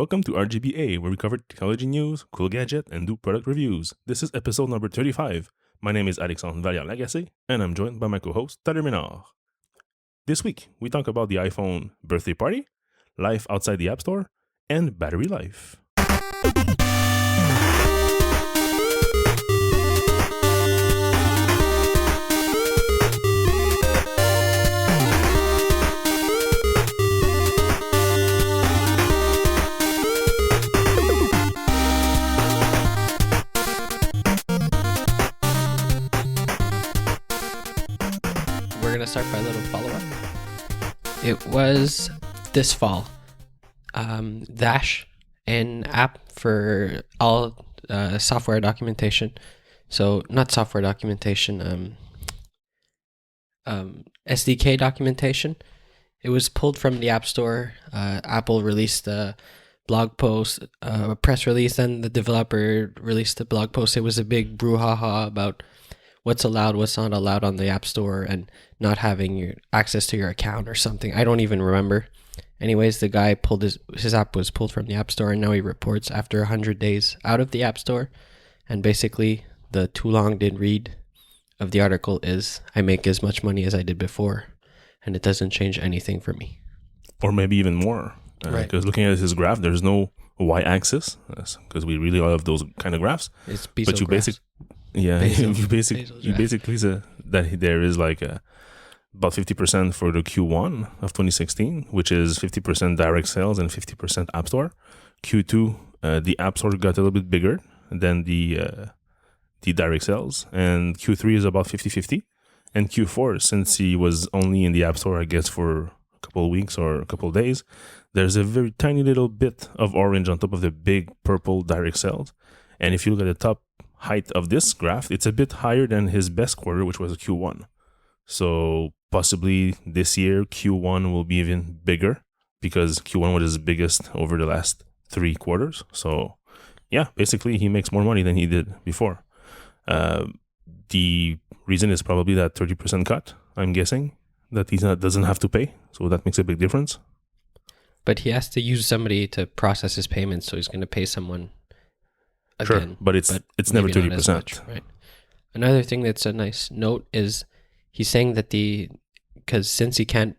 Welcome to RGBA, where we cover technology news, cool gadget, and do product reviews. This is episode number 35. My name is Alexandre Vallière-Lagacé, and I'm joined by my co-host, Tyler Ménard. This week, we talk about the iPhone birthday party, life outside the App Store, and battery life. We're going to start by a little follow-up. It was this fall. Dash, an app for all software documentation. So not software documentation, SDK documentation. It was pulled from the App Store. Apple released a blog post, a press release, and the developer released a blog post. It was a big brouhaha about what's allowed, what's not allowed on the App Store, and not having your access to your account or something. I don't even remember. Anyways, the guy pulled his app was pulled from the App Store, and now he reports after 100 days out of the App Store. And basically, the too long did read of the article is, I make as much money as I did before, and it doesn't change anything for me. Or maybe even more. Right. Because looking at his graph, there's no y-axis, because we really love those kind of graphs. It's But you basically say that there is like about 50% for the Q1 of 2016, which is 50% direct sales and 50% App Store. Q2, the App Store got a little bit bigger than the direct sales, and Q3 is about 50-50. And Q4, since he was only in the App Store, I guess, for a couple of weeks or a couple of days, there's a very tiny little bit of orange on top of the big purple direct sales. And if you look at the top height of this graph, it's a bit higher than his best quarter, which was Q1. So possibly this year, Q1 will be even bigger because Q1 was his biggest over the last 3 quarters. So yeah, basically he makes more money than he did before. The reason is probably that 30% cut, I'm guessing, that he doesn't have to pay. So that makes a big difference. But he has to use somebody to process his payments, so he's going to pay someone again. Sure, but it's never 30%. Right. Another thing that's a nice note is he's saying that because since he can't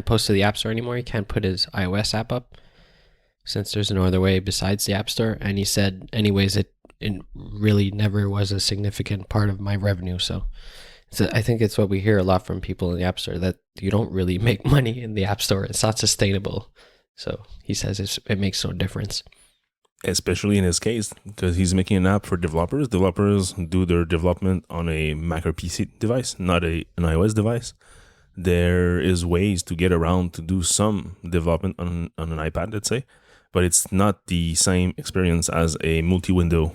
post to the App Store anymore, he can't put his iOS app up since there's no other way besides the App Store. And he said, anyways, it really never was a significant part of my revenue. So I think it's what we hear a lot from people in the App Store, that you don't really make money in the App Store. It's not sustainable. So he says it makes no difference. Especially in his case, because he's making an app for developers. Developers do their development on a Mac or PC device, not an iOS device. There is ways to get around to do some development on an iPad, let's say, but it's not the same experience as a multi-window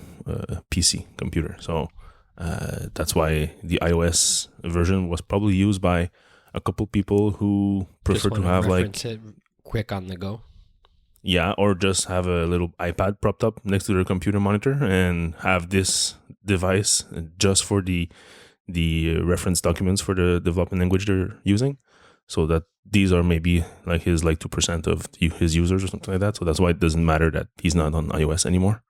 PC computer. So that's why the iOS version was probably used by a couple people who prefer to have it quick on the go. Yeah, or just have a little iPad propped up next to their computer monitor and have this device just for the reference documents for the development language they're using, so that these are maybe like his 2% of his users or something like that. So that's why it doesn't matter that he's not on iOS anymore.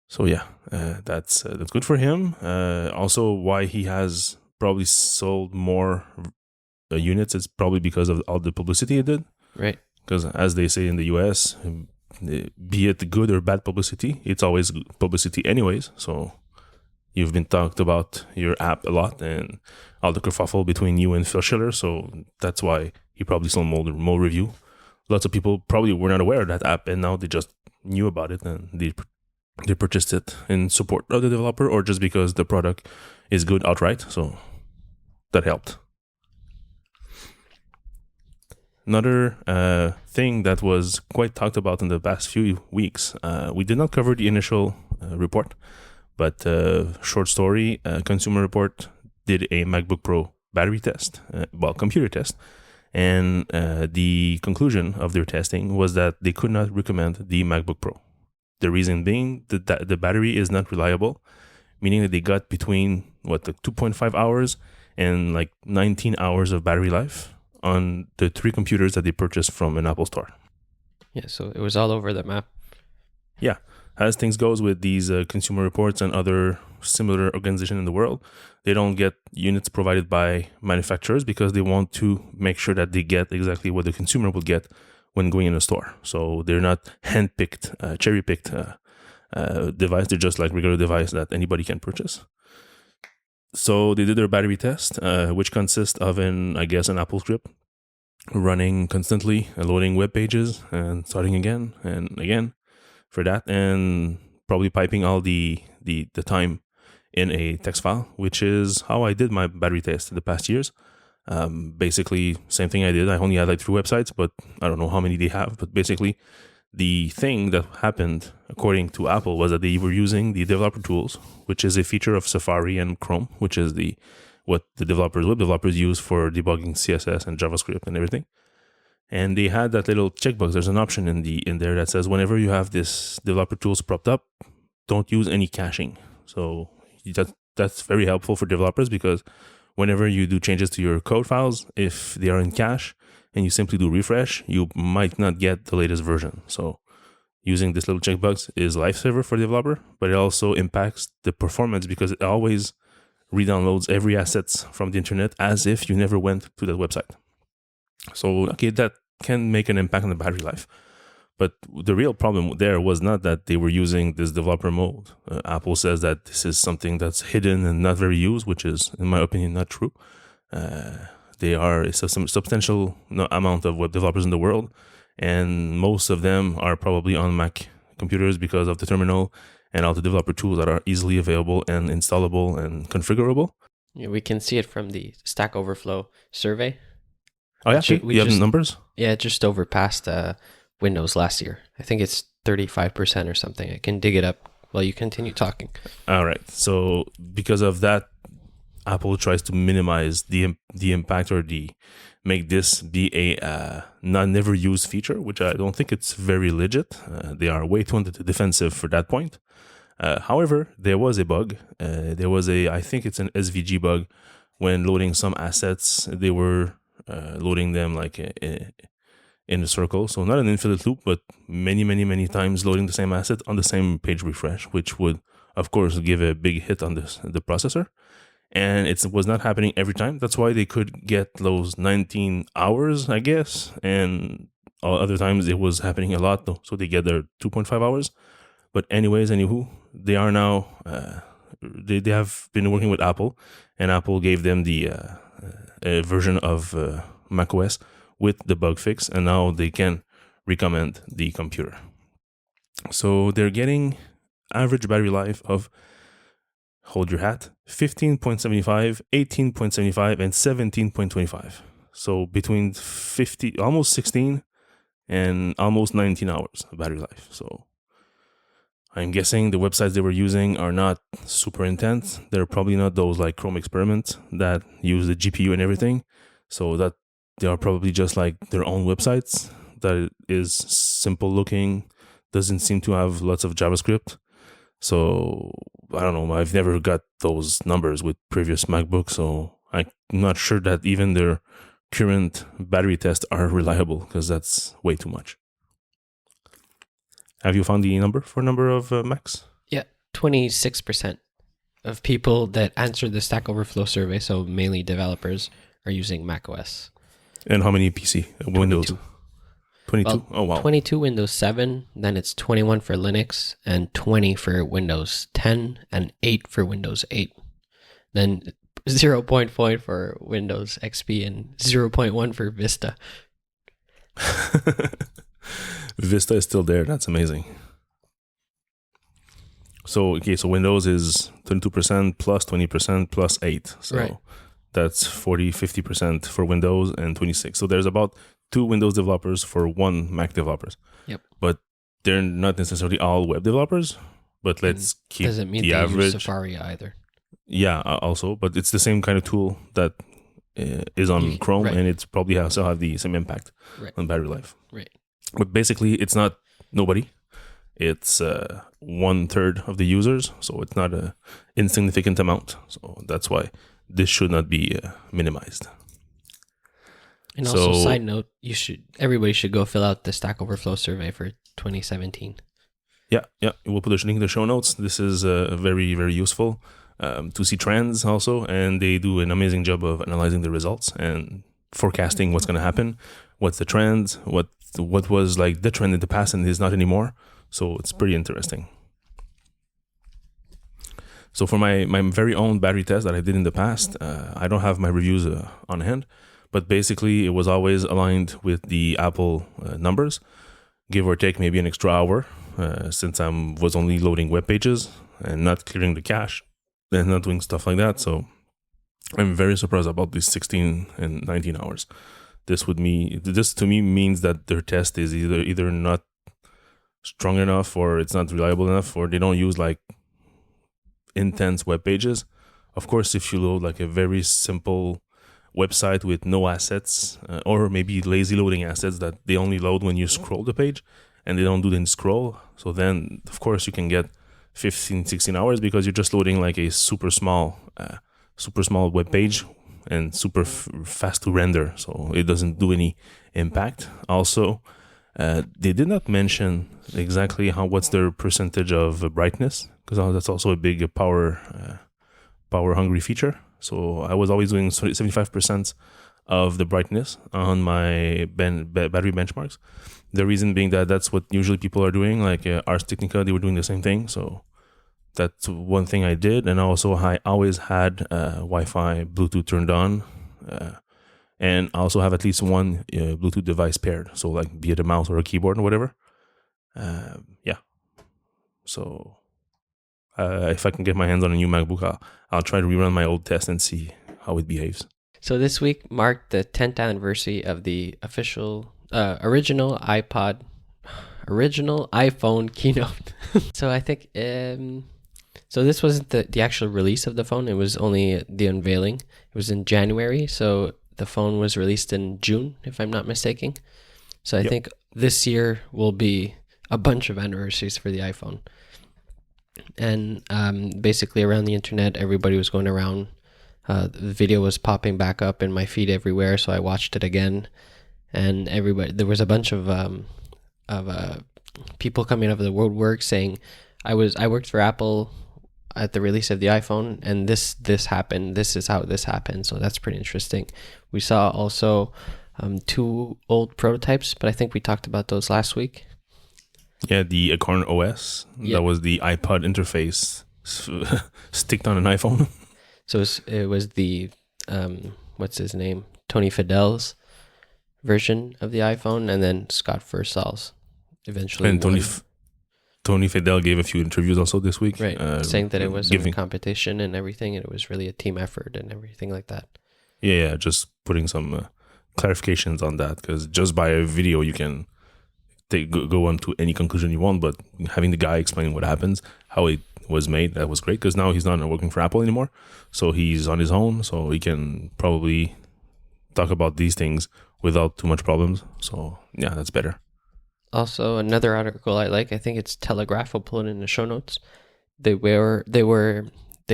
So yeah, that's good for him. Also, why he has probably sold more units is probably because of all the publicity he did. Right. Because as they say in the US, be it good or bad publicity, it's always publicity anyways. So you've been talked about your app a lot and all the kerfuffle between you and Phil Schiller. So that's why he probably sold more review. Lots of people probably were not aware of that app, and now they just knew about it and they purchased it in support of the developer, or just because the product is good outright. So that helped. Another thing that was quite talked about in the past few weeks, we did not cover the initial report, but short story, Consumer Report did a MacBook Pro battery test, computer test, and the conclusion of their testing was that they could not recommend the MacBook Pro. The reason being that the battery is not reliable, meaning that they got between 2.5 hours and 19 hours of battery life on the 3 computers that they purchased from an Apple store. Yeah, so it was all over the map. Yeah, as things goes with these Consumer Reports and other similar organizations in the world, they don't get units provided by manufacturers because they want to make sure that they get exactly what the consumer will get when going in a store. So they're not hand-picked, cherry-picked device. They're just like regular device that anybody can purchase. So they did their battery test, which consists of an Apple script running constantly, loading web pages and starting again and again for that, and probably piping all the time in a text file, which is how I did my battery test in the past years. Basically, same thing I did. I only had like 3 websites, but I don't know how many they have. But basically, the thing that happened, according to Apple, was that they were using the developer tools, which is a feature of Safari and Chrome, which is what the web developers use for debugging CSS and JavaScript and everything. And they had that little checkbox. There's an option in there that says whenever you have this developer tools propped up, don't use any caching. So that's very helpful for developers because whenever you do changes to your code files, if they are in cache and you simply do refresh, you might not get the latest version. So using this little checkbox is a lifesaver for the developer, but it also impacts the performance because it always re-downloads every assets from the internet as if you never went to that website. So, okay, that can make an impact on the battery life. But the real problem there was not that they were using this developer mode. Apple says that this is something that's hidden and not very used, which is, in my opinion, not true. They are a substantial amount of web developers in the world, and most of them are probably on Mac computers because of the terminal and all the developer tools that are easily available and installable and configurable. Yeah, we can see it from the Stack Overflow survey. Oh yeah, you have the numbers? Yeah, it just overpassed Windows last year. I think it's 35% or something. I can dig it up while you continue talking. All right. So because of that, Apple tries to minimize the impact or make this be a never used feature, which I don't think it's very legit. They are way too defensive for that point. However, there was a bug. I think it's an SVG bug when loading some assets. They were loading them like in a circle. So not an infinite loop, but many times loading the same asset on the same page refresh, which would, of course, give a big hit on the processor. And it was not happening every time. That's why they could get those 19 hours, I guess. And other times it was happening a lot, though. So they get their 2.5 hours. But anywho, they are now, they have been working with Apple. And Apple gave them the a version of macOS with the bug fix. And now they can recommend the computer. So they're getting average battery life of, hold your hat, 15.75, 18.75, and 17.25. So between 50, almost 16 and almost 19 hours of battery life. So I'm guessing the websites they were using are not super intense. They're probably not those like Chrome experiments that use the GPU and everything. So that they are probably just like their own websites that is simple looking, doesn't seem to have lots of JavaScript. So I don't know. I've never got those numbers with previous MacBooks, so I'm not sure that even their current battery tests are reliable because that's way too much. Have you found the number of Macs? Yeah, 26% of people that answered the Stack Overflow survey, so mainly developers, are using macOS. And how many PC? Windows? 22? Well, oh, wow. 22 Windows 7, then it's 21 for Linux, and 20 for Windows 10, and 8 for Windows 8. Then 0.4 for Windows XP, and 0.1 for Vista. Vista is still there. That's amazing. So Windows is 22% plus 20% plus 8. So right. That's 40, 50% for Windows and 26. So there's about 2 Windows developers for 1 Mac developers. Yep. But they're not necessarily all web developers. But let's keep doesn't mean the they average. Use Safari either. Yeah, also, but it's the same kind of tool that is on Chrome, right. and it's probably also have the same impact on battery life. Right. But basically, it's not nobody. It's 1/3 of the users, so it's not an insignificant amount. So that's why this should not be minimized. And also, side note, everybody should go fill out the Stack Overflow survey for 2017. Yeah, we'll put a link in the show notes. This is very, very useful to see trends also, and they do an amazing job of analyzing the results and forecasting what's going to happen, what's the trend, what was like the trend in the past and is not anymore. So it's pretty interesting. So for my very own battery test that I did in the past, I don't have my reviews on hand, but basically it was always aligned with the Apple numbers, give or take maybe an extra hour, since I was only loading web pages and not clearing the cache and not doing stuff like that. So I'm very surprised about these 16 and 19 hours. This to me means that their test is either not strong enough, or it's not reliable enough, or they don't use like intense web pages. Of course, if you load like a very simple website with no assets, or maybe lazy loading assets that they only load when you scroll the page and they don't do the scroll, so then of course you can get 15-16 hours because you're just loading like a super small web page and super fast to render, so it doesn't do any impact. Also, they did not mention exactly what's their percentage of brightness, because that's also a big power hungry feature. So I was always doing 75% of the brightness on my battery benchmarks. The reason being that that's what usually people are doing. Like Ars Technica, they were doing the same thing. So that's one thing I did. And also I always had Wi-Fi, Bluetooth turned on. And I also have at least one Bluetooth device paired. So like be it a mouse or a keyboard or whatever. Yeah. So if I can get my hands on a new MacBook, I'll try to rerun my old test and see how it behaves. So this week marked the 10th anniversary of the official original iPhone keynote. So I think so this wasn't the actual release of the phone. It was only the unveiling. It was in January. So the phone was released in June, if I'm not mistaken. So I think this year will be a bunch of anniversaries for the iPhone. And basically around the internet, everybody was going around. The video was popping back up in my feed everywhere, so I watched it again. And there was a bunch of people coming out of the woodwork saying, I worked for Apple at the release of the iPhone, and this happened. This is how this happened. So that's pretty interesting. We saw also 2 old prototypes, but I think we talked about those last week. Yeah, the Acorn OS. That was the iPod interface sticked on an iPhone. So it was the, what's his name? Tony Fidel's version of the iPhone, and then Scott Fursal's eventually. And Tony Fidel gave a few interviews also this week. Right, saying that it wasn't a competition and everything, and it was really a team effort and everything like that. Yeah, just putting some clarifications on that, because just by a video you can go on to any conclusion you want, but having the guy explain what happens, how it was made, that was great, because now he's not working for Apple anymore, so he's on his own, so he can probably talk about these things without too much problems. So yeah, that's better. Also, another article I like, I think it's Telegraph, will pull it in the show notes. They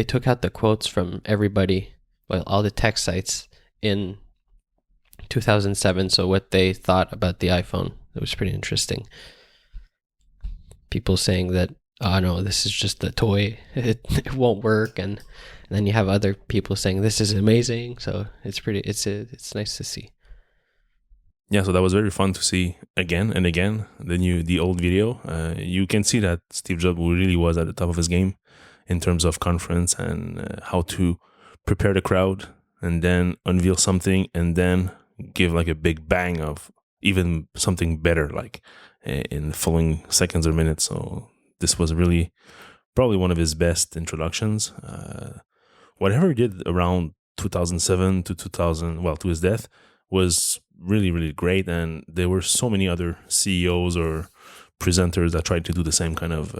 took out the quotes from everybody, well, all the tech sites in 2007, so what they thought about the iPhone. It was pretty interesting. People saying that, oh no, this is just a toy, it won't work, and then you have other people saying this is amazing. So it's nice to see. Yeah, so that was very fun to see again and again. The old video. You can see that Steve Jobs really was at the top of his game in terms of conference and how to prepare the crowd and then unveil something and then give like a big bang of even something better, like in the following seconds or minutes. So this was really probably one of his best introductions. Whatever he did around 2007 to his death was really, really great. And there were so many other CEOs or presenters that tried to do the same kind of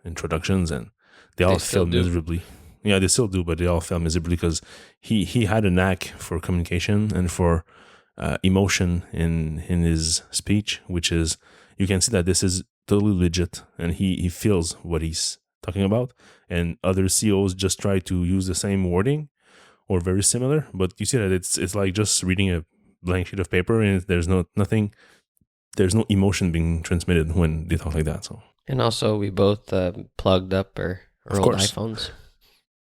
introductions, and they all failed miserably. Yeah, they still do, but they all failed miserably because he had a knack for communication and for emotion in his speech, which is, you can see that this is totally legit and he feels what he's talking about. And other CEOs just try to use the same wording or very similar, but you see that it's like just reading a blank sheet of paper, and there's no emotion being transmitted when they talk like that. So, And also, we both plugged up our of old course. iPhones.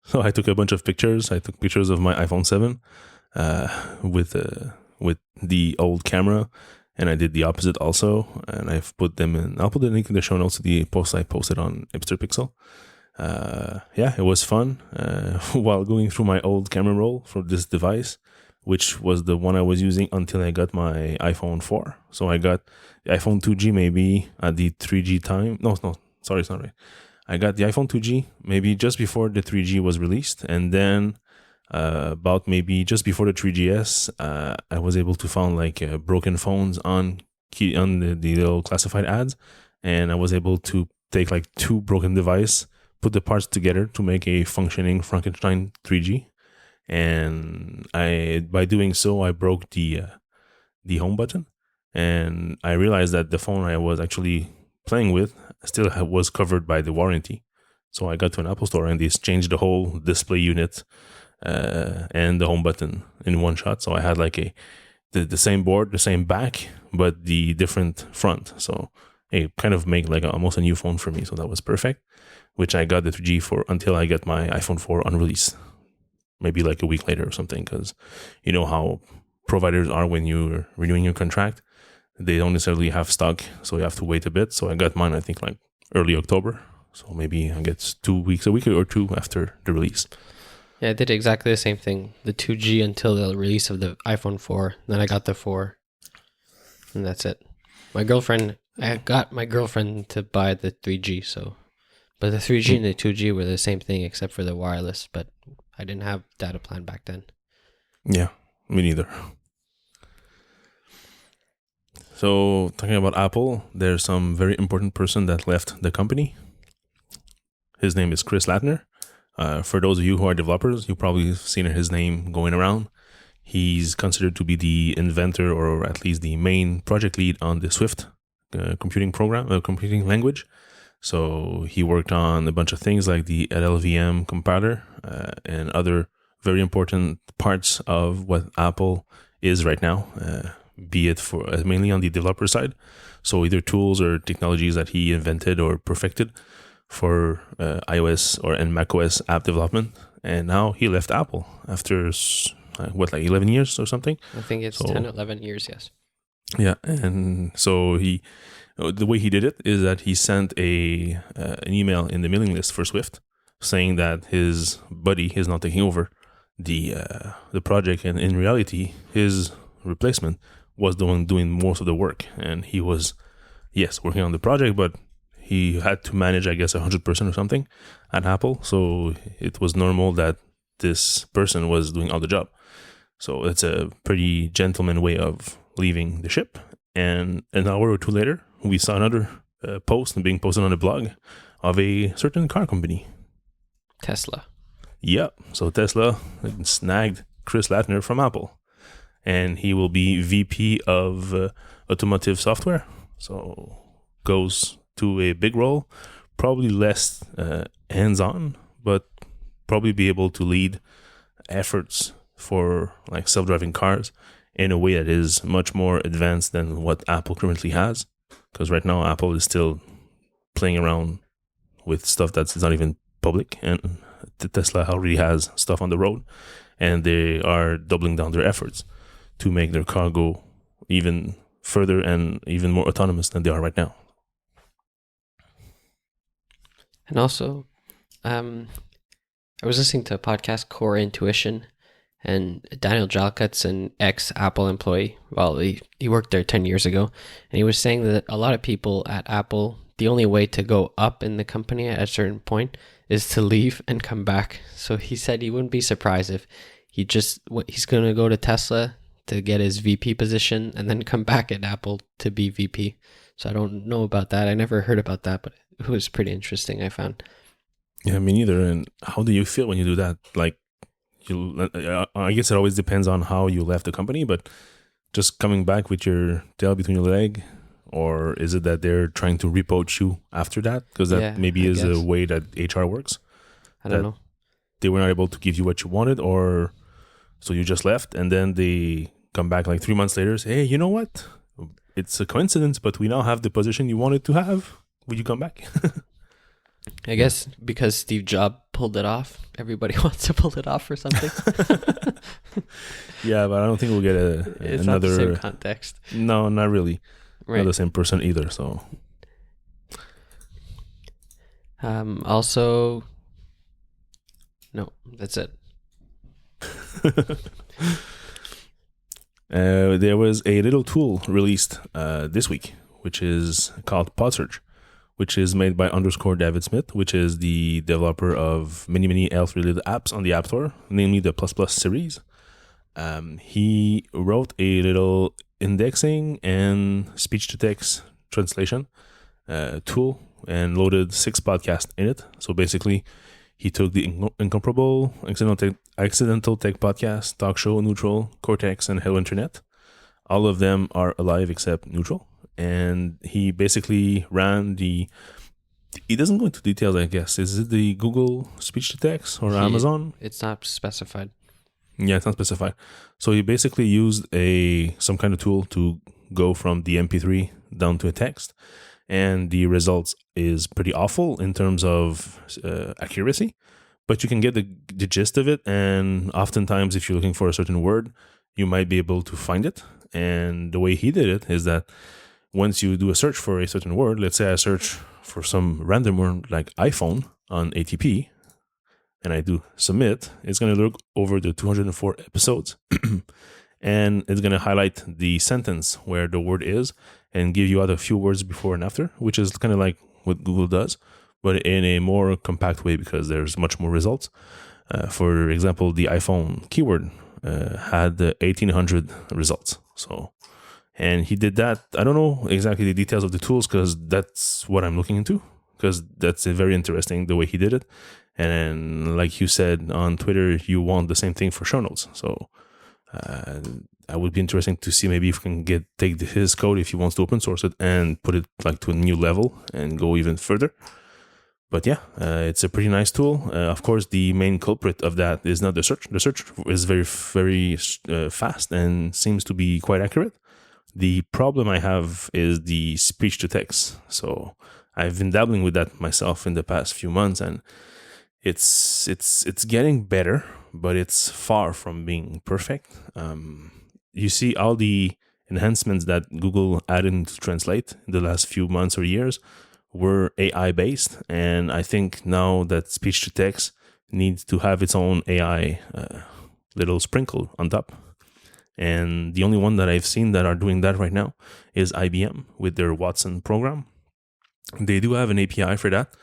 So I took a bunch of pictures. I took pictures of my iPhone 7 with the old camera, and I did the opposite also. And I've put them in. I'll put the link in the show notes to the post I posted on Hipster Pixel. Yeah, it was fun while going through my old camera roll for this device, which was the one I was using until I got my iPhone 4. So I got the iPhone 2G maybe at the 3G time. No, sorry, it's not right. I got the iPhone 2G maybe just before the 3G was released, and then about maybe just before the 3GS, I was able to find like broken phones on the little classified ads, and I was able to take like 2 broken devices, put the parts together to make a functioning Frankenstein 3G, and by doing so I broke the home button, and I realized that the phone I was actually playing with still was covered by the warranty. So I got to an Apple store and they changed the whole display unit and the home button in one shot. So I had like the same board, the same back, but the different front. So it kind of made like almost a new phone for me. So that was perfect, which I got the 3G for until I get my iPhone 4 on release, maybe like a week later or something, because you know how providers are when you're renewing your contract. They don't necessarily have stock, so you have to wait a bit. So I got mine, I think, like early October. So maybe I get 2 weeks, a week or 2 after the release. Yeah, I did exactly the same thing. The 2G until the release of the iPhone 4. Then I got the 4. And that's it. I got my girlfriend to buy the 3G, so. But the 3G and the 2G were the same thing except for the wireless, but I didn't have data plan back then. Yeah, me neither. So, talking about Apple, there's some very important person that left the company. His name is Chris Latner. For those of you who are developers, you've probably seen his name going around. He's considered to be the inventor, or at least the main project lead on the Swift computing language. So he worked on a bunch of things like the LLVM compiler and other very important parts of what Apple is right now. Be it for mainly on the developer side, so either tools or technologies that he invented or perfected for iOS and macOS app development. And now he left Apple after 11 years or something. I think it's 10, 11 years, yes. Yeah, and so the way he did it is that he sent an email in the mailing list for Swift saying that his buddy is not taking over the project, and in reality his replacement was the one doing most of the work, and he was, yes, working on the project, but he had to manage, I guess, 100% or something at Apple. So it was normal that this person was doing all the job. So it's a pretty gentleman way of leaving the ship. And an hour or 2 later, we saw another post being posted on the blog of a certain car company. Tesla. Yep. So Tesla snagged Chris Latner from Apple, and he will be VP of automotive software. So goes to a big role, probably less hands-on, but probably be able to lead efforts for like self-driving cars in a way that is much more advanced than what Apple currently has. Because right now Apple is still playing around with stuff that's not even public, and Tesla already has stuff on the road, and they are doubling down their efforts to make their car go even further and even more autonomous than they are right now. And also, I was listening to a podcast, Core Intuition, and Daniel Jalkut's an ex-Apple employee. Well, he worked there 10 years ago, and he was saying that a lot of people at Apple, the only way to go up in the company at a certain point is to leave and come back. So he said he wouldn't be surprised if he's going to go to Tesla to get his VP position and then come back at Apple to be VP. So I don't know about that. I never heard about that, but it was pretty interesting, I found. Yeah, me neither. And how do you feel when you do that? Like, I guess it always depends on how you left the company, but just coming back with your tail between your leg, or is it that they're trying to repoach you after that? Because that maybe is a way that HR works. I don't know. They were not able to give you what you wanted, or so you just left and then they come back like 3 months later, say, hey, you know what? It's a coincidence, but we now have the position you wanted to have. Would you come back? I guess because Steve Jobs pulled it off, everybody wants to pull it off or something. Yeah, but I don't think we'll get It's another. not the same context. No, not really. Right. Not the same person either. So Also, no, that's it. There was a little tool released this week, which is called PodSearch, which is made by _David Smith, which is the developer of many health-related apps on the App Store, namely the ++ series. He wrote a little indexing and speech-to-text translation tool and loaded 6 podcasts in it. So basically, he took the Incomparable, Accidental Tech Podcast, Talk Show, Neutral, Cortex, and Hello Internet. All of them are alive except Neutral. And he basically ran he doesn't go into details, I guess. Is it the Google speech-to-text or Amazon? It's not specified. Yeah, it's not specified. So he basically used some kind of tool to go from the MP3 down to a text. And the results is pretty awful in terms of accuracy. But you can get the gist of it. And oftentimes, if you're looking for a certain word, you might be able to find it. And the way he did it is that once you do a search for a certain word, let's say I search for some random word like iPhone on ATP, and I do submit, it's going to look over the 204 episodes. And it's going to highlight the sentence where the word is and give you other few words before and after, which is kind of like what Google does, but in a more compact way because there's much more results. For example, the iPhone keyword had 1,800 results. And he did that. I don't know exactly the details of the tools because that's what I'm looking into, because that's very interesting the way he did it. And then, like you said on Twitter, you want the same thing for show notes. So I would be interesting to see maybe if we can take his code if he wants to open source it and put it like to a new level and go even further. But yeah, it's a pretty nice tool. Of course, the main culprit of that is not the search. The search is very fast and seems to be quite accurate. The problem I have is the speech to text. So I've been dabbling with that myself in the past few months, and it's getting better, but it's far from being perfect. You see all the enhancements that Google added to Translate in the last few months or years were AI based, and I think now that speech to text needs to have its own AI little sprinkle on top. And the only one that I've seen that are doing that right now is IBM with their Watson program. They do have an API for that,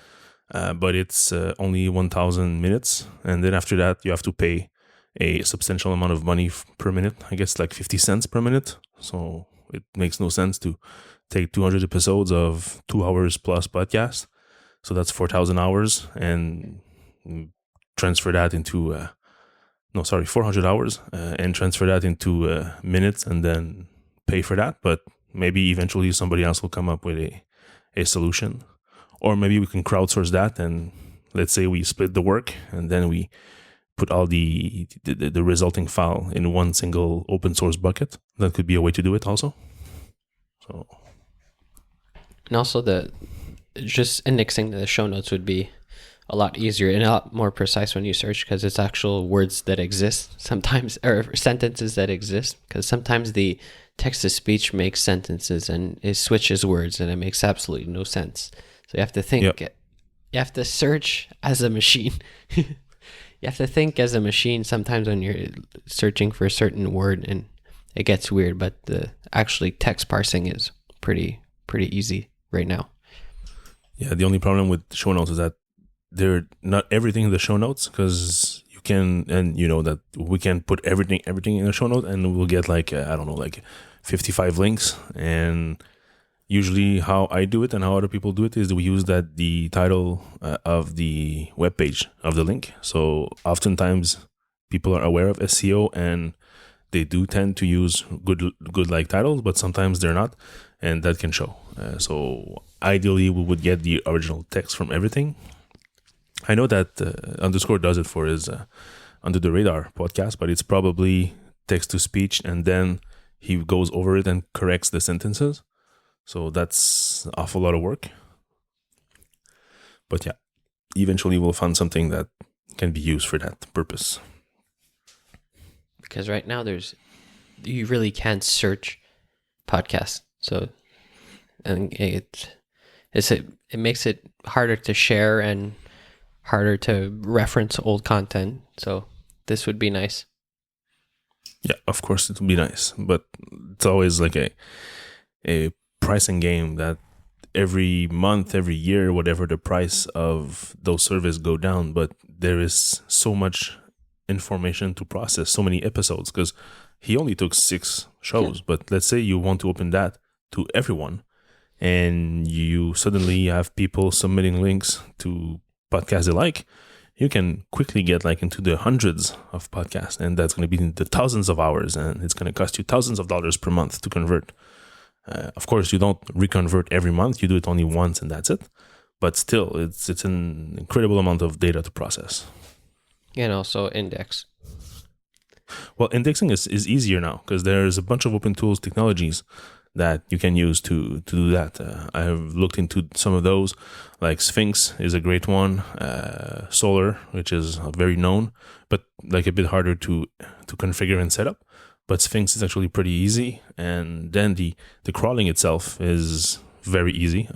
but it's only 1,000 minutes. And then after that, you have to pay a substantial amount of money per minute. I guess like 50 cents per minute. So it makes no sense to take 200 episodes of 2 hours plus podcast. So that's 4,000 hours and transfer that into... 400 hours and transfer that into minutes and then pay for that. But maybe eventually somebody else will come up with a solution. Or maybe we can crowdsource that, and let's say we split the work and then we put all the resulting file in one single open source bucket. That could be a way to do it also. So, and also just indexing the show notes would be a lot easier and a lot more precise when you search, because it's actual words that exist sometimes, or sentences that exist, because sometimes the text-to-speech makes sentences and it switches words and it makes absolutely no sense. So you have to think, You have to search as a machine. You have to think as a machine sometimes when you're searching for a certain word, and it gets weird, but the actually text parsing is pretty easy right now. Yeah, the only problem with show notes is that they're not everything in the show notes, because you can, and you know that we can put everything in the show note and we'll get like 55 links. And usually how I do it and how other people do it is that we use the title of the webpage of the link. So oftentimes people are aware of SEO and they do tend to use good like titles, but sometimes they're not, and that can show. So ideally we would get the original text from everything. I know that _ does it for his Under the Radar podcast, but it's probably text to speech, and then he goes over it and corrects the sentences. So that's an awful lot of work. But yeah, eventually we'll find something that can be used for that purpose. Because right now you really can't search podcasts. So, and it makes it harder to share and harder to reference old content. So this would be nice. Yeah, of course it would be nice, but it's always like a pricing game that every month, every year, whatever the price of those services go down, but there is so much information to process, so many episodes, because he only took 6 shows. But let's say you want to open that to everyone, and you suddenly have people submitting links to podcasts they like. You can quickly get like into the hundreds of podcasts, and that's going to be in the thousands of hours, and it's going to cost you thousands of dollars per month to convert. Of course, you don't reconvert every month. You do it only once, and that's it. But still, it's an incredible amount of data to process. And also index. Well, indexing is easier now because there's a bunch of open tools technologies that you can use to do that. I have looked into some of those, like Sphinx is a great one, Solar, which is very known, but like a bit harder to configure and set up. But Sphinx is actually pretty easy, and then the crawling itself is very easy.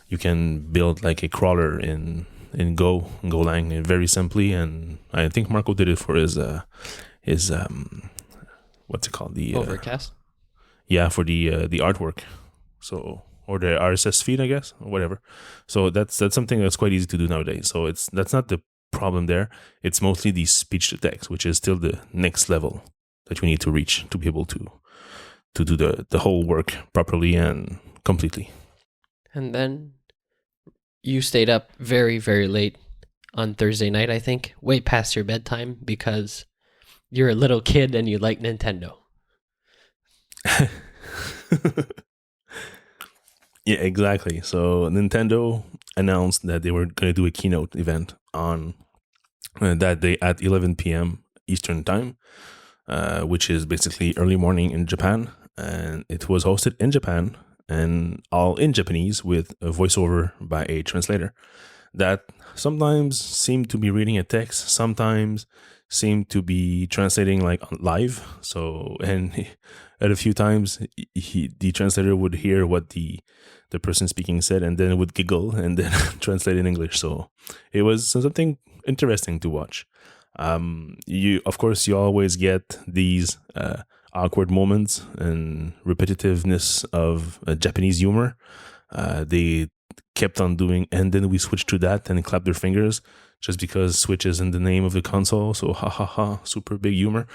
You can build like a crawler in Golang very simply, and I think Marco did it for his what's it called, the Overcast. Yeah, for the artwork, so, or the RSS feed, I guess, or whatever. So that's something that's quite easy to do nowadays. So that's not the problem there. It's mostly the speech to text, which is still the next level that we need to reach to be able to do the whole work properly and completely. And then you stayed up very, very late on Thursday night, I think, way past your bedtime because you're a little kid and you like Nintendo. Yeah, exactly. So Nintendo announced that they were going to do a keynote event on that day at 11 p.m. Eastern time, which is basically early morning in Japan. And it was hosted in Japan and all in Japanese with a voiceover by a translator that sometimes seemed to be reading a text, sometimes seemed to be translating like live. So, and at a few times the translator would hear what the person speaking said and then would giggle and then translate in English. So it was something interesting to watch. You always get these awkward moments and repetitiveness of Japanese humor. They kept on doing, and then we switched to that and clapped their fingers just because Switch is in the name of the console. So ha ha ha, super big humor.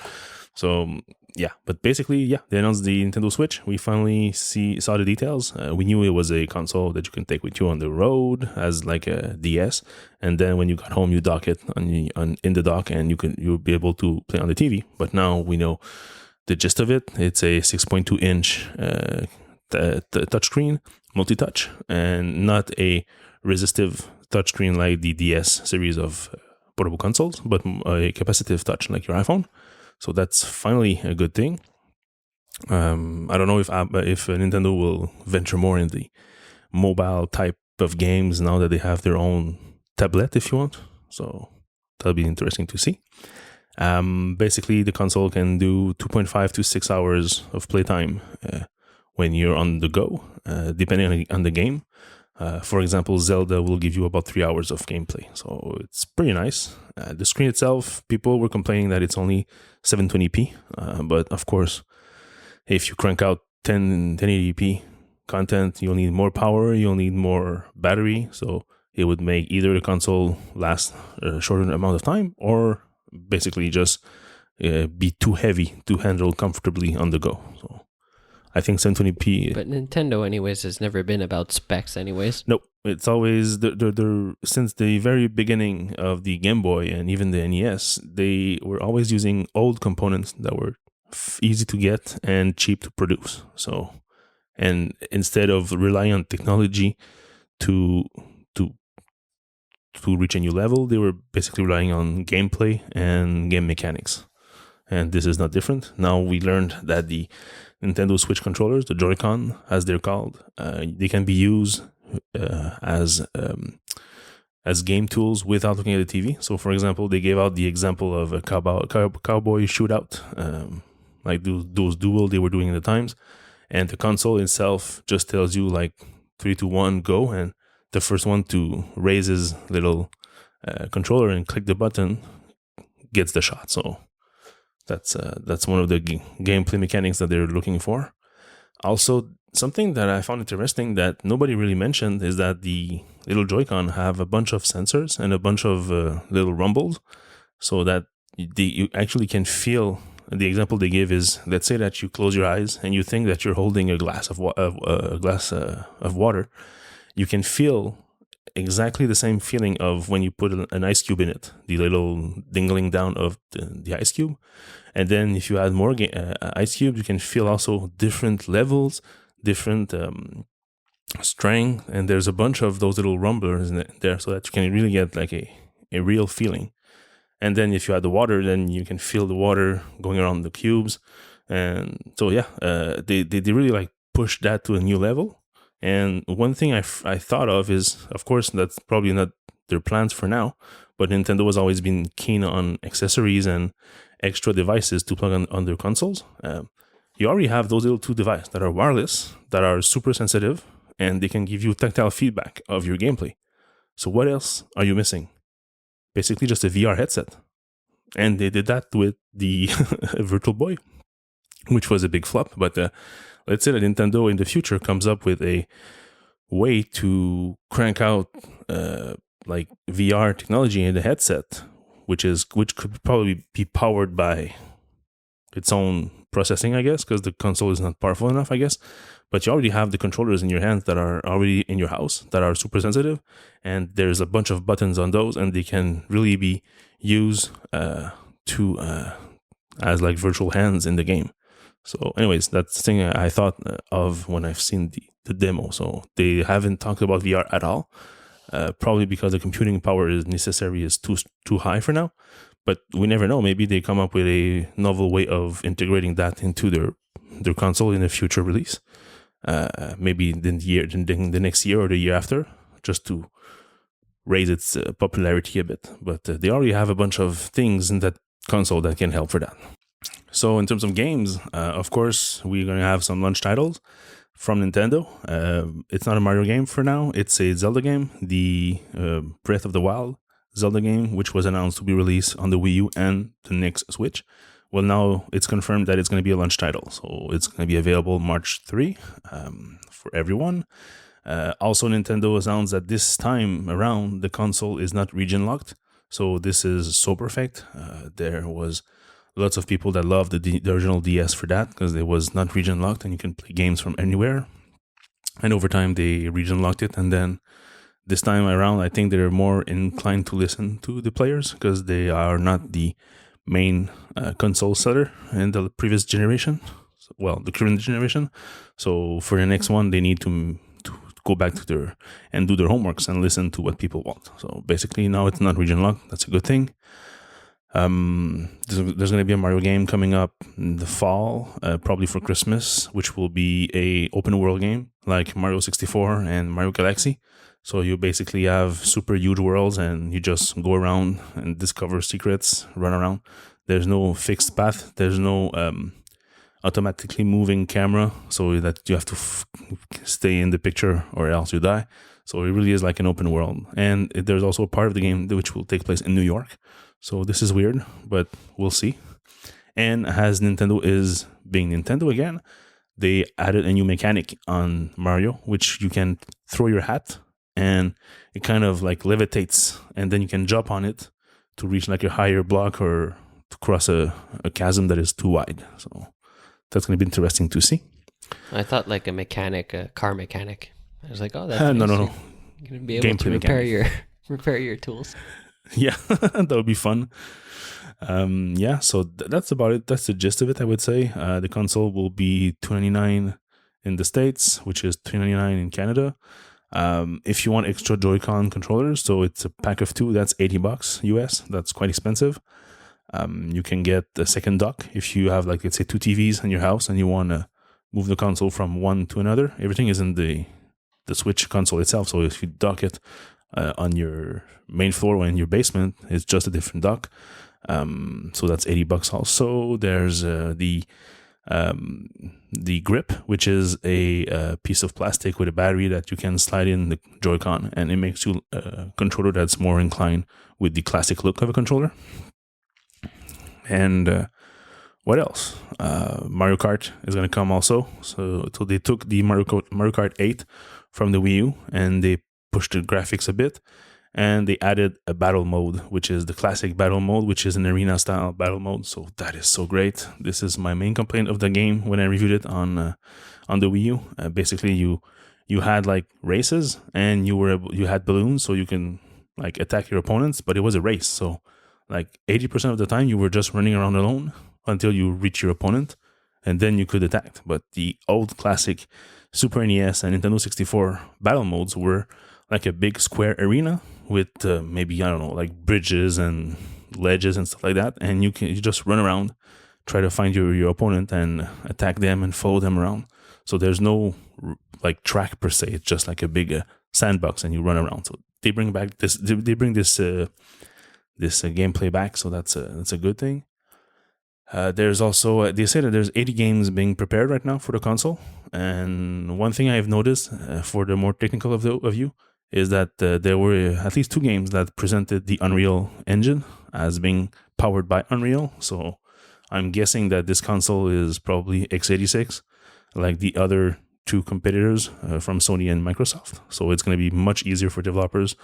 So yeah, but basically, yeah, they announced the Nintendo Switch. We finally saw the details. We knew it was a console that you can take with you on the road as like a DS, and then when you got home, you dock it in the dock, and you'll be able to play on the TV. But now we know the gist of it. It's a 6.2 inch touchscreen, multi-touch, and not a resistive touchscreen like the DS series of portable consoles, but a capacitive touch like your iPhone. So that's finally a good thing. I don't know if Nintendo will venture more in the mobile type of games now that they have their own tablet, if you want. So that'll be interesting to see. Basically, the console can do 2.5 to 6 hours of playtime when you're on the go, depending on the game. For example, Zelda will give you about 3 hours of gameplay. So it's pretty nice. The screen itself, people were complaining that it's only 720p. But of course, if you crank out 1080p content, you'll need more power, you'll need more battery. So it would make either the console last a shorter amount of time or basically just be too heavy to handle comfortably on the go. So I think 720p. But Nintendo, anyways, has never been about specs, anyways. Nope. It's always since the very beginning of the Game Boy and even the NES, they were always using old components that were easy to get and cheap to produce. So, and instead of relying on technology to reach a new level, they were basically relying on gameplay and game mechanics. and this is not different. Now we learned that the Nintendo Switch controllers, the Joy-Con, as they're called, they can be used as game tools without looking at the TV. So, for example, they gave out the example of a cowboy shootout, like those duel they were doing in the times, and the console itself just tells you like 3, 2, 1, go, and the first one to raise his little controller and click the button gets the shot. So that's one of the gameplay mechanics that they're looking for. Also, something that I found interesting that nobody really mentioned is that the little Joy-Con have a bunch of sensors and a bunch of little rumbles, so that you actually can feel. The example they give is, let's say that you close your eyes and you think that you're holding a glass of water. You can feel exactly the same feeling of when you put an ice cube in it, the little dingling down of the ice cube. And then if you add more ice cubes, you can feel also different levels, different strength, and there's a bunch of those little rumblers in there, so that you can really get like a real feeling. And then if you add the water, then you can feel the water going around the cubes. And so they really like push that to a new level. And one thing I thought of is, of course, that's probably not their plans for now, but Nintendo has always been keen on accessories and extra devices to plug on their consoles. You already have those little 2 devices that are wireless, that are super sensitive, and they can give you tactile feedback of your gameplay. So what else are you missing? Basically just a VR headset. And they did that with the Virtual Boy, which was a big flop. But let's say that Nintendo in the future comes up with a way to crank out like VR technology in the headset, which could probably be powered by its own processing, I guess, because the console is not powerful enough, I guess. But you already have the controllers in your hands that are already in your house that are super sensitive, and there's a bunch of buttons on those, and they can really be used as like virtual hands in the game. So anyways, that's the thing I thought of when I've seen the demo. So they haven't talked about VR at all, probably because the computing power is too high for now. But we never know. Maybe they come up with a novel way of integrating that into their console in a future release. Maybe the next year or the year after, just to raise its popularity a bit. But they already have a bunch of things in that console that can help for that. So in terms of games, of course, we're going to have some launch titles from Nintendo. It's not a Mario game for now. It's a Zelda game, the Breath of the Wild Zelda game, which was announced to be released on the Wii U and the next Switch. Well, now it's confirmed that it's going to be a launch title. So it's going to be available March 3 for everyone. Also, Nintendo announced that this time around, the console is not region locked. So this is so perfect. There was lots of people that loved the original DS for that, because it was not region locked and you can play games from anywhere. And over time, they region locked it. And then this time around, I think they're more inclined to listen to the players, because they are not the main console seller in the previous generation. Well, the current generation. So for the next one, they need to go back to and do their homeworks and listen to what people want. So basically, now it's not region locked. That's a good thing. There's going to be a Mario game coming up in the fall, probably for Christmas, which will be a open world game like Mario 64 and Mario Galaxy. So you basically have super huge worlds and you just go around and discover secrets, run around. There's no fixed path. There's no automatically moving camera, so that you have to stay in the picture or else you die. So it really is like an open world. And there's also a part of the game which will take place in New York. So this is weird, but we'll see. And as Nintendo is being Nintendo again, they added a new mechanic on Mario, which you can throw your hat and it kind of like levitates, and then you can jump on it to reach like a higher block or to cross a chasm that is too wide. So that's going to be interesting to see. I thought like a car mechanic. I was like, oh, that's no. You're going to be able to repair your tools. Yeah, that would be fun. So that's about it. That's the gist of it, I would say. The console will be $299 in the States, which is $399 in Canada. If you want extra Joy-Con controllers, so it's a pack of 2, that's $80 US. That's quite expensive. You can get a second dock if you have, like, let's say 2 TVs in your house and you want to move the console from one to another. Everything is in the Switch console itself. So if you dock it on your main floor or in your basement, it's just a different dock. So that's $80 also. There's the grip, which is a piece of plastic with a battery that you can slide in the Joy-Con, and it makes you a controller that's more inclined with the classic look of a controller. And what else? Mario Kart is going to come also. So they took the Mario Kart 8 from the Wii U and they pushed the graphics a bit, and they added a battle mode, which is the classic battle mode, which is an arena style battle mode. So that is so great. This is my main complaint of the game when I reviewed it on the Wii U. Basically, you had like races, and you had balloons, so you can like attack your opponents, but it was a race. So like 80% of the time you were just running around alone until you reach your opponent, and then you could attack. But the old classic Super NES and Nintendo 64 battle modes were like a big square arena with maybe, I don't know, like bridges and ledges and stuff like that. And you just run around, try to find your opponent and attack them and follow them around. So there's no like track per se. It's just like a big sandbox, and you run around. So they bring back this. They bring this gameplay back. So that's a good thing. There's also, they say that there's 80 games being prepared right now for the console. And one thing I've noticed for the more technical of you is that there were at least 2 games that presented the Unreal Engine as being powered by Unreal. So I'm guessing that this console is probably x86, like the other 2 competitors from Sony and Microsoft. So it's going to be much easier for developers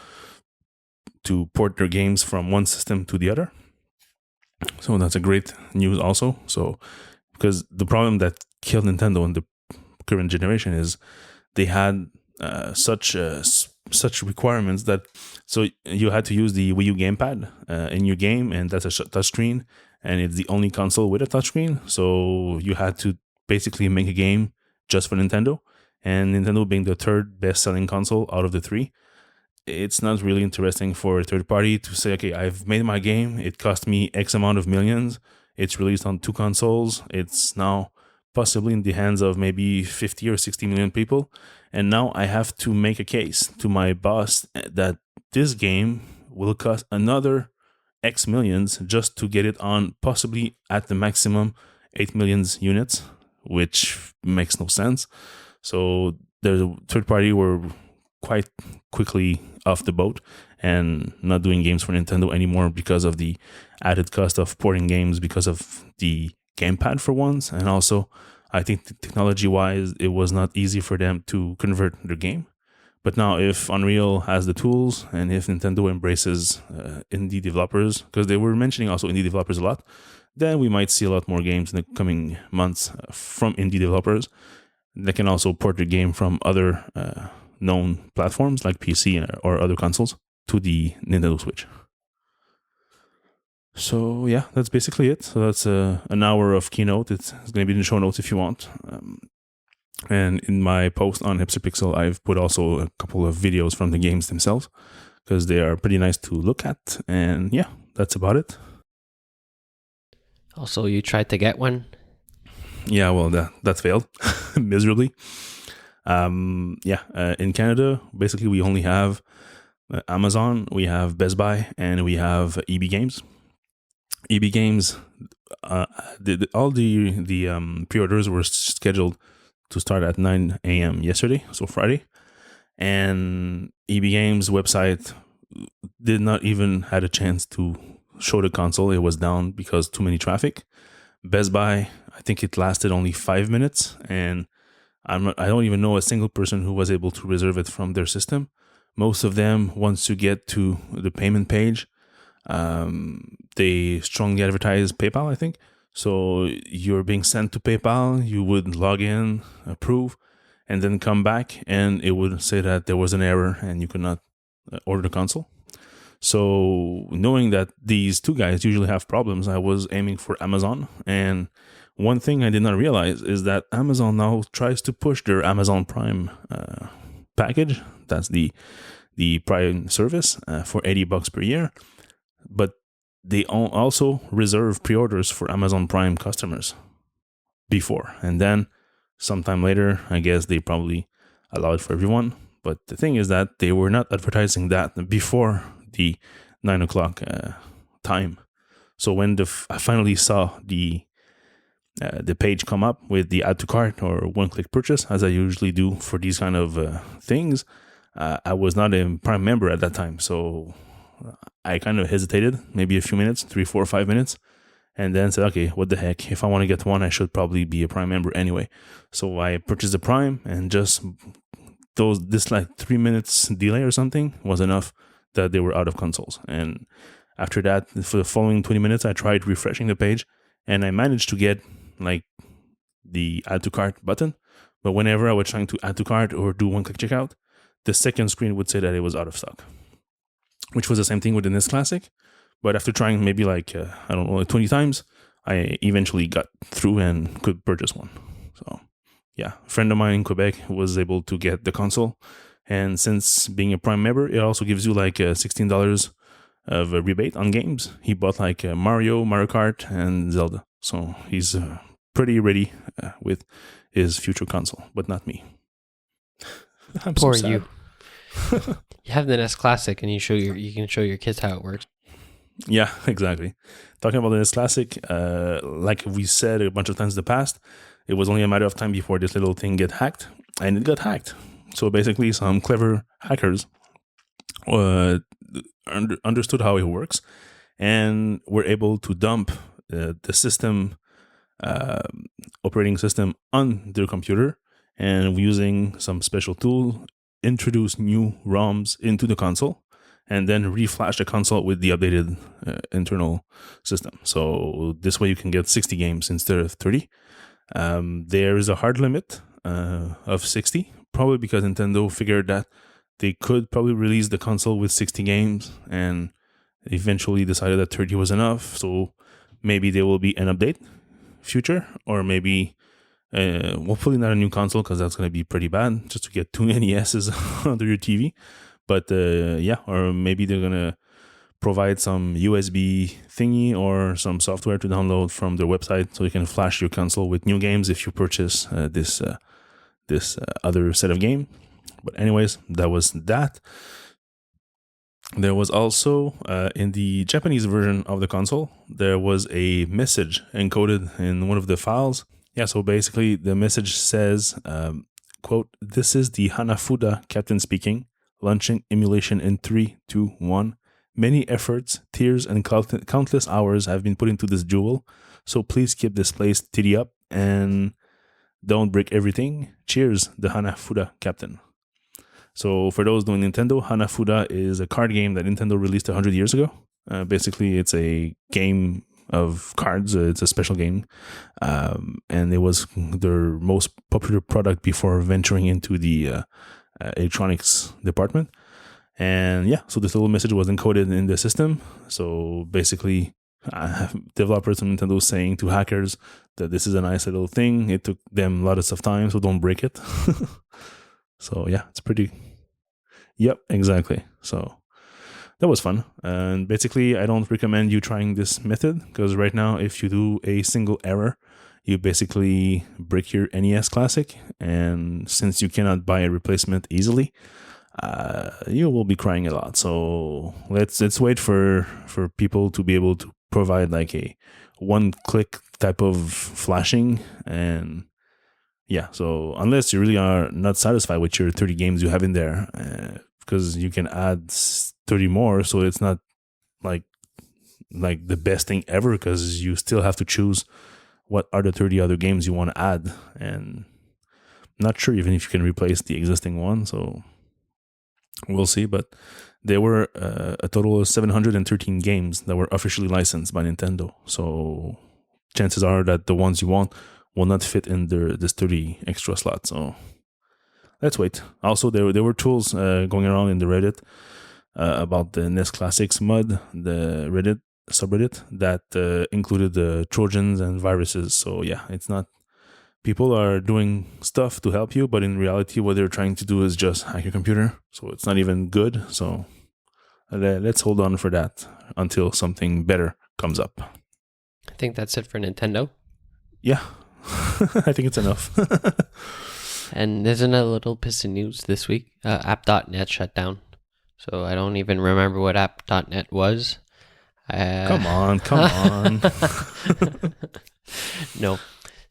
to port their games from one system to the other. So that's a great news also. So because the problem that killed Nintendo in the current generation is they had such requirements that, so you had to use the Wii U gamepad in your game, and that's a touchscreen, and it's the only console with a touchscreen. So you had to basically make a game just for Nintendo, and Nintendo being the third best selling console out of the 3, it's not really interesting for a third party to say, okay, I've made my game, it cost me X amount of millions, it's released on 2 consoles, it's now possibly in the hands of maybe 50 or 60 million people, and now I have to make a case to my boss that this game will cost another X millions just to get it on possibly at the maximum 8 million units, which makes no sense. So the third party were quite quickly off the boat and not doing games for Nintendo anymore because of the added cost of porting games because of the gamepad for once. And also, I think technology-wise, it was not easy for them to convert their game. But now if Unreal has the tools, and if Nintendo embraces indie developers, because they were mentioning also indie developers a lot, then we might see a lot more games in the coming months from indie developers. They can also port the game from other known platforms like PC or other consoles to the Nintendo Switch. So yeah, that's basically it. So that's an hour of keynote. It's going to be in the show notes if you want. And in my post on Hipster Pixel, I've put also a couple of videos from the games themselves because they are pretty nice to look at. And yeah, that's about it. Also, you tried to get one? Yeah, well, that failed miserably. In Canada, basically we only have Amazon, we have Best Buy, and we have EB Games. EB Games, all the pre-orders were scheduled to start at 9 a.m. yesterday, so Friday. And EB Games website did not even had a chance to show the console. It was down because too many traffic. Best Buy, I think it lasted only 5 minutes, and I don't even know a single person who was able to reserve it from their system. Most of them, once you get to the payment page, they strongly advertise PayPal, I think. So you're being sent to PayPal, you would log in, approve, and then come back, and it would say that there was an error and you could not order the console. So knowing that these 2 guys usually have problems, I was aiming for Amazon. And one thing I did not realize is that Amazon now tries to push their Amazon Prime package. That's the Prime service for $80 per year. But they also reserve pre-orders for Amazon Prime customers before. And then sometime later, I guess they probably allowed for everyone. But the thing is that they were not advertising that before the 9 o'clock time. So when I finally saw the page come up with the add to cart or one-click purchase, as I usually do for these kind of things, I was not a Prime member at that time. So I kind of hesitated, maybe a few minutes, 3, 4, 5 minutes, and then said, okay, what the heck? If I want to get one, I should probably be a Prime member anyway. So I purchased the Prime, and just this like 3 minutes delay or something was enough that they were out of consoles. And after that, for the following 20 minutes, I tried refreshing the page, and I managed to get like the add to cart button. But whenever I was trying to add to cart or do one-click checkout, the second screen would say that it was out of stock, which was the same thing with the NES Classic. But after trying maybe like, 20 times, I eventually got through and could purchase one. So yeah, a friend of mine in Quebec was able to get the console. And since being a Prime member, it also gives you like $16 of a rebate on games. He bought like Mario Kart, and Zelda. So he's pretty ready with his future console, but not me. I'm Poor so sad. you. You have the NES Classic, and you can show your kids how it works. Yeah, exactly. Talking about the NES Classic, like we said a bunch of times in the past, it was only a matter of time before this little thing get hacked, and it got hacked. So basically, some clever hackers understood how it works, and were able to dump the system, operating system, on their computer, and using some special tool, introduce new ROMs into the console, and then reflash the console with the updated internal system. So this way you can get 60 games instead of 30. There is a hard limit of 60, probably because Nintendo figured that they could probably release the console with 60 games, and eventually decided that 30 was enough. So maybe there will be an update future, or maybe hopefully not a new console, because that's going to be pretty bad just to get 2 NESs under your TV. But or maybe they're going to provide some USB thingy or some software to download from their website, so you can flash your console with new games if you purchase this other set of game. But anyways, that was that. There was also, in the Japanese version of the console, there was a message encoded in one of the files. Yeah, so basically the message says, quote, "This is the Hanafuda captain speaking, launching emulation in 3, 2, 1. Many efforts, tears, and countless hours have been put into this jewel, so please keep this place tidy up and don't break everything. Cheers, the Hanafuda captain." So for those doing Nintendo, Hanafuda is a card game that Nintendo released 100 years ago. Basically, it's a game of cards. It's a special game. And it was their most popular product before venturing into the electronics department. And yeah, so this little message was encoded in the system. So basically, developers from Nintendo saying to hackers that this is a nice little thing. It took them lots of time, so don't break it. So yeah, it's pretty. Yep, exactly. So that was fun. And basically, I don't recommend you trying this method, because right now, if you do a single error, you basically break your NES Classic. And since you cannot buy a replacement easily, you will be crying a lot. So let's wait for people to be able to provide like a one-click type of flashing. And yeah, so unless you really are not satisfied with your 30 games you have in there, because you can add 30 more, so it's not like the best thing ever, because you still have to choose what are the 30 other games you want to add, and not sure even if you can replace the existing one. So we'll see. But there were a total of 713 games that were officially licensed by Nintendo. So chances are that the ones you want will not fit in this 30 extra slots. So let's wait. Also, there were tools going around in the Reddit about the NES Classics mod, the Reddit subreddit, that included the Trojans and viruses. So yeah, it's not, people are doing stuff to help you, but in reality, what they're trying to do is just hack your computer. So it's not even good. So let's hold on for that until something better comes up. I think that's it for Nintendo. Yeah, I think it's enough. And isn't a little piece of news this week? App.net shut down. So I don't even remember what app.net was. Come on. No.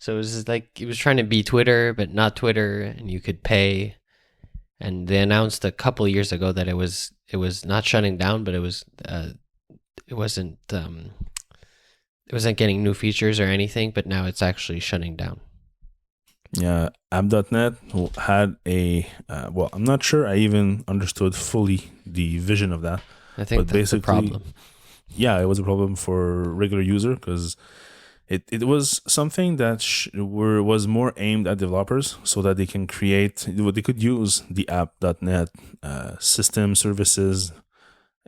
So it was like, it was trying to be Twitter, but not Twitter, and you could pay. And they announced a couple of years ago that it was not shutting down, but it wasn't getting new features or anything, but now it's actually shutting down. Yeah, app.net had I'm not sure I even understood fully the vision of that. I think but that's the problem. Yeah, it was a problem for regular user because it was something that was more aimed at developers so that they can they could use the app.net system services,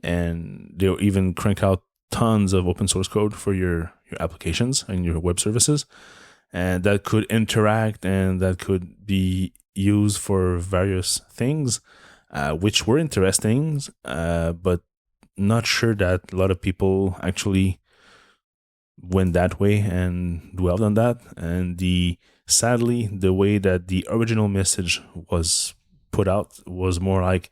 and they'll even crank out tons of open source code for your applications and your web services, and that could interact and that could be used for various things, which were interesting, but not sure that a lot of people actually went that way and dwelled on that. And sadly, the way that the original message was put out was more like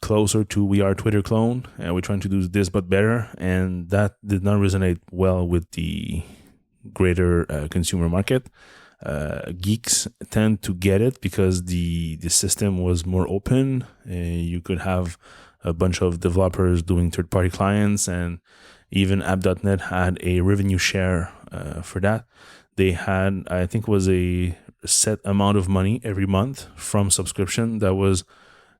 closer to we are Twitter clone and we're trying to do this but better, and that did not resonate well with the greater consumer market. Geeks tend to get it because the system was more open. You could have a bunch of developers doing third-party clients, and even app.net had a revenue share for that. They had, I think, was a set amount of money every month from subscription that was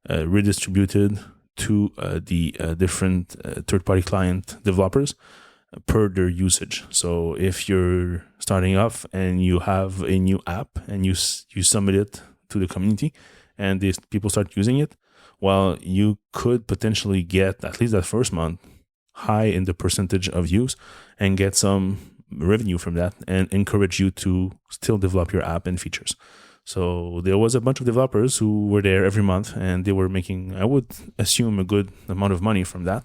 redistributed to the different third-party client developers per their usage. So if you're starting off and you have a new app and you submit it to the community and these people start using it, well, you could potentially get, at least that first month, high in the percentage of use and get some revenue from that and encourage you to still develop your app and features. So there was a bunch of developers who were there every month and they were making, I would assume, a good amount of money from that,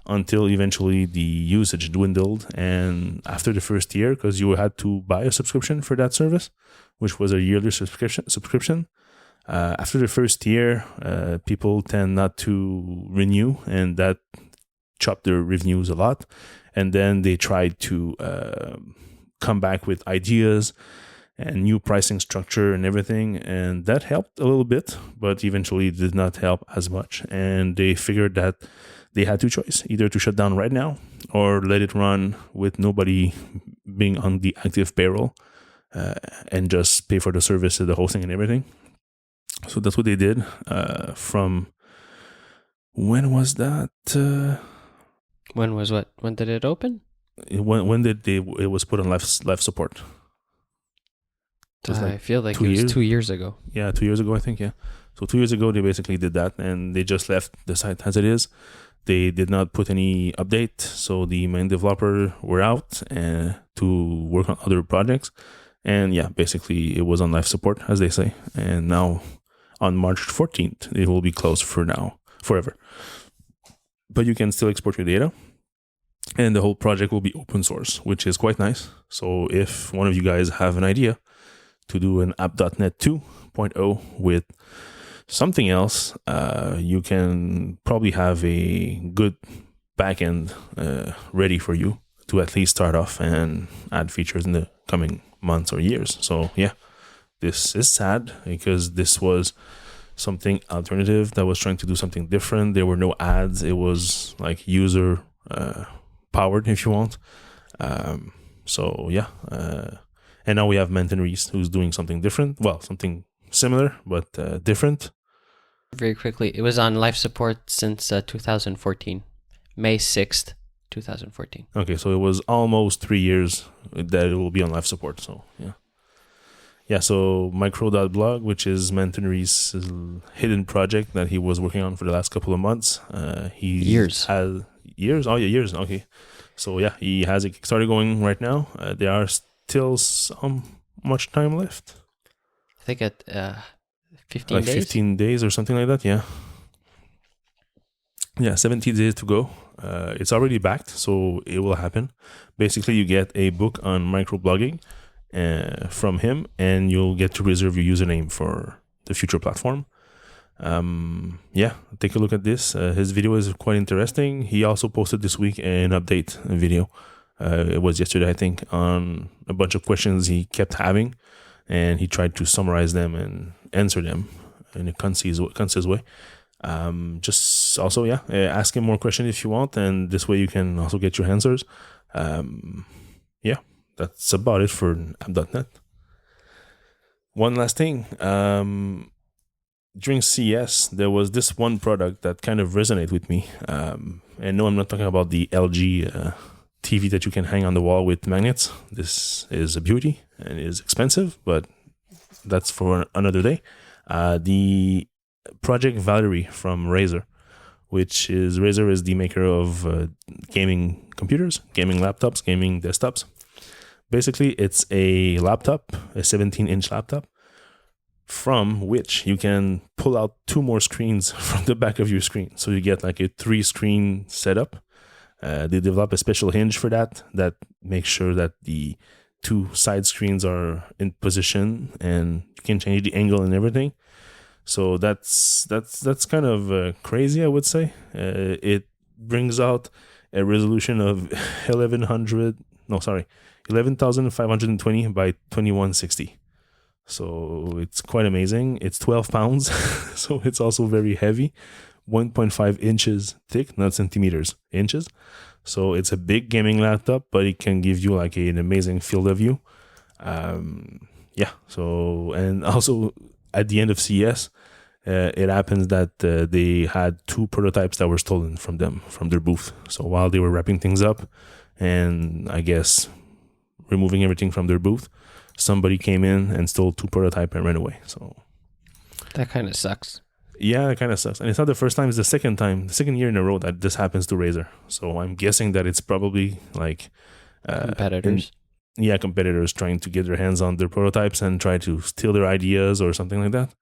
until eventually the usage dwindled. And after the first year, because you had to buy a subscription for that service, which was a yearly subscription, after the first year, people tend not to renew, and that chopped their revenues a lot. And then they tried to come back with ideas and new pricing structure and everything, and that helped a little bit, but eventually did not help as much. And they figured that they had two choices: either to shut down right now or let it run with nobody being on the active payroll and just pay for the service, the hosting and everything. So that's what they did. From when was that? When was what? When did it open? When did it was put on live support? I feel like it was 2 years ago. Yeah, 2 years ago, I think. Yeah. So 2 years ago, they basically did that, and they just left the site as it is. They did not put any update, so the main developer were out to work on other projects. And yeah, basically it was on live support, as they say. And now on March 14th, it will be closed forever. But you can still export your data, and the whole project will be open source, which is quite nice. So if one of you guys have an idea to do an app.net 2.0 with something else, you can probably have a good backend ready for you to at least start off and add features in the coming months or years. So yeah, this is sad because this was something alternative that was trying to do something different. There were no ads. It was like user powered, if you want. So yeah, and now we have Menton Reese, who's doing something different. Well, something similar, but different. Very quickly, it was on life support since 2014, May 6th, 2014. Okay, so it was almost 3 years that it will be on life support. So yeah. Yeah, so micro.blog, which is Menton Reese's hidden project that he was working on for the last couple of months. Years. Years? Oh, yeah, years. Okay. So yeah, he has a Kickstarter going right now. There are still some much time left. I think at 15 days. 15 days or something like that, yeah. Yeah, 70 days to go. It's already backed, so it will happen. Basically, you get a book on microblogging from him, and you'll get to reserve your username for the future platform. Yeah, take a look at this. His video is quite interesting. He also posted this week an update video. It was yesterday, I think, on a bunch of questions he kept having, and he tried to summarize them and answer them in a concise way. Just also, ask him more questions if you want, and this way you can also get your answers. Yeah, that's about it for app.net. One last thing. During CES, there was this one product that kind of resonated with me. And no, I'm not talking about the LG TV that you can hang on the wall with magnets. This is a beauty and is expensive, but that's for another day. The Project Valerie from Razer, Razer is the maker of gaming computers, gaming laptops, gaming desktops. Basically, it's a laptop, a 17-inch laptop, from which you can pull out 2 more screens from the back of your screen. So you get like a 3-screen setup. They develop a special hinge for that makes sure that the 2 side screens are in position, and you can change the angle and everything. So that's kind of crazy, I would say. It brings out a resolution of 11,520 by 2160. So it's quite amazing. It's 12 pounds, so it's also very heavy. 1.5 inches thick, not centimeters, inches. So it's a big gaming laptop, but it can give you like an amazing field of view. So, and also at the end of CES, it happens that they had 2 prototypes that were stolen from their booth. So while they were wrapping things up and I guess removing everything from their booth, somebody came in and stole 2 prototypes and ran away. So that kind of sucks. Yeah, it kind of sucks. And it's not the first time, it's the second year in a row that this happens to Razer. So I'm guessing that it's probably like competitors. Competitors trying to get their hands on their prototypes and try to steal their ideas or something like that.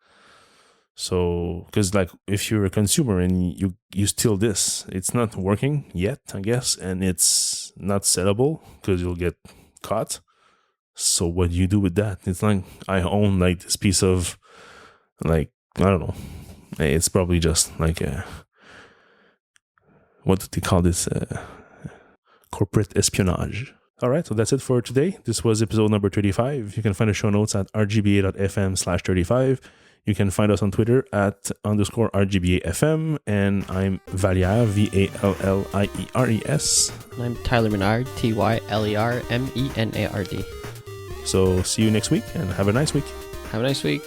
So, because like if you're a consumer and you steal this, it's not working yet, I guess, and it's not sellable because you'll get caught. So what do you do with that? It's like I own like this piece of like, I don't know. It's probably just like what do they call this? Corporate espionage. All right, so that's it for today. This was episode number 35. You can find the show notes at rgba.fm/35. You can find us on Twitter at _RGBAfm. And I'm Valliere, VALLIERES. And I'm Tyler Menard, TYLERMENARD. So see you next week and have a nice week. Have a nice week.